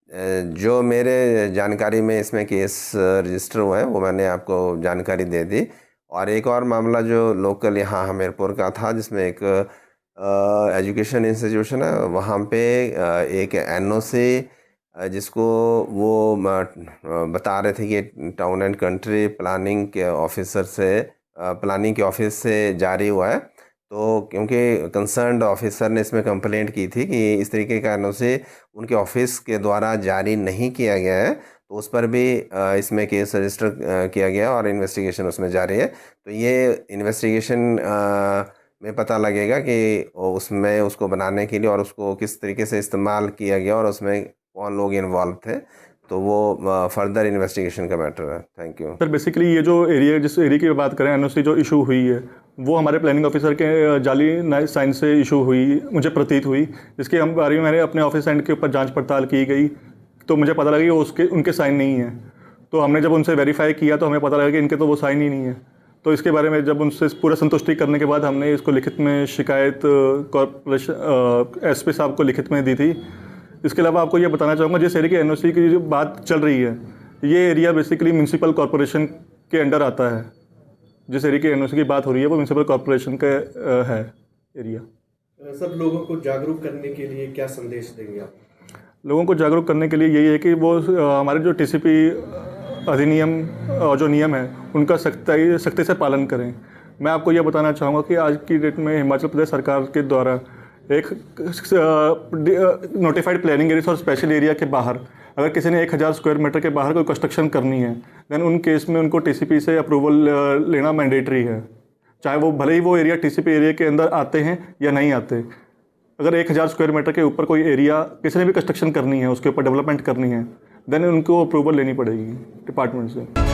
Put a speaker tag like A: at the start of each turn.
A: जो मेरे जानकारी में इसमें केस रजिस्टर हुआ है वो मैंने आपको जानकारी दे दी। और एक और मामला जो लोकल यहाँ हमीरपुर का था, जिसमें एक एजुकेशन इंस्टीट्यूशन है वहाँ पे एक एनओसी जिसको वो बता रहे थे कि टाउन एंड कंट्री प्लानिंग के ऑफिसर से प्लानिंग के ऑफिस से जारी हुआ है। तो क्योंकि कंसर्न्ड ऑफिसर ने इसमें कंप्लेंट की थी कि इस तरीके का एनओसी उनके ऑफिस के द्वारा जारी नहीं किया गया है, तो उस पर भी इसमें केस रजिस्टर किया गया और इन्वेस्टिगेशन उसमें जारी है। तो ये इन्वेस्टिगेशन में पता लगेगा कि उसमें उसको बनाने के लिए और उसको किस तरीके से इस्तेमाल किया गया और उसमें कौन लोग इन्वॉल्व थे। तो वो फर्दर इन्वेस्टिगेशन का मैटर है। Thank you
B: sir. बेसिकली ये जो एरिया, जिस एरिया की बात करें, एनओसी जो इशू हुई है वो हमारे प्लानिंग ऑफिसर के जाली साइन से इशू हुई, मुझे प्रतीत हुई, जिसके हम बारे में मैंने अपने ऑफिस एंड के ऊपर जांच पड़ताल की गई, तो मुझे पता लगा कि उनके साइन नहीं है। तो हमने जब उनसे वेरीफाई किया तो हमें पता लगा कि इनके तो वो साइन ही नहीं है। तो इसके बारे में जब उनसे पूरा संतुष्टि करने के बाद हमने इसको लिखित में शिकायत कॉर्पोरेशन एसपी साहब को लिखित में दी थी। इसके अलावा आपको ये बताना चाहूँगा, जिस एरिया के एनओसी की जो बात चल रही है, ये एरिया बेसिकली म्यूनसिपल कॉर्पोरेशन के अंडर आता है। जिस एरिया के एनओसी की बात हो रही है वो म्यूनसिपल कॉर्पोरेशन का है एरिया।
C: सब लोगों को जागरूक करने के लिए क्या संदेश देंगे आप?
B: लोगों को जागरूक करने के लिए यही है कि वो हमारे जो टीसीपी अधिनियम और जो नियम है उनका सख्ती से पालन करें। मैं आपको यह बताना चाहूँगा कि आज की डेट में हिमाचल प्रदेश सरकार के द्वारा एक नोटिफाइड प्लानिंग एरिया और स्पेशल एरिया के बाहर अगर किसी ने 1000 स्क्वायर मीटर के बाहर कोई कंस्ट्रक्शन करनी है, देन उन केस में उनको टीसीपी से अप्रूवल लेना मैंडेटरी है, चाहे वो भले ही वो एरिया टीसीपी एरिया के अंदर आते हैं या नहीं आते। अगर 1000 स्क्वायर मीटर के ऊपर कोई एरिया किसी ने भी कंस्ट्रक्शन करनी है, उसके ऊपर डेवलपमेंट करनी है, देन उनको अप्रूवल लेनी पड़ेगी डिपार्टमेंट से।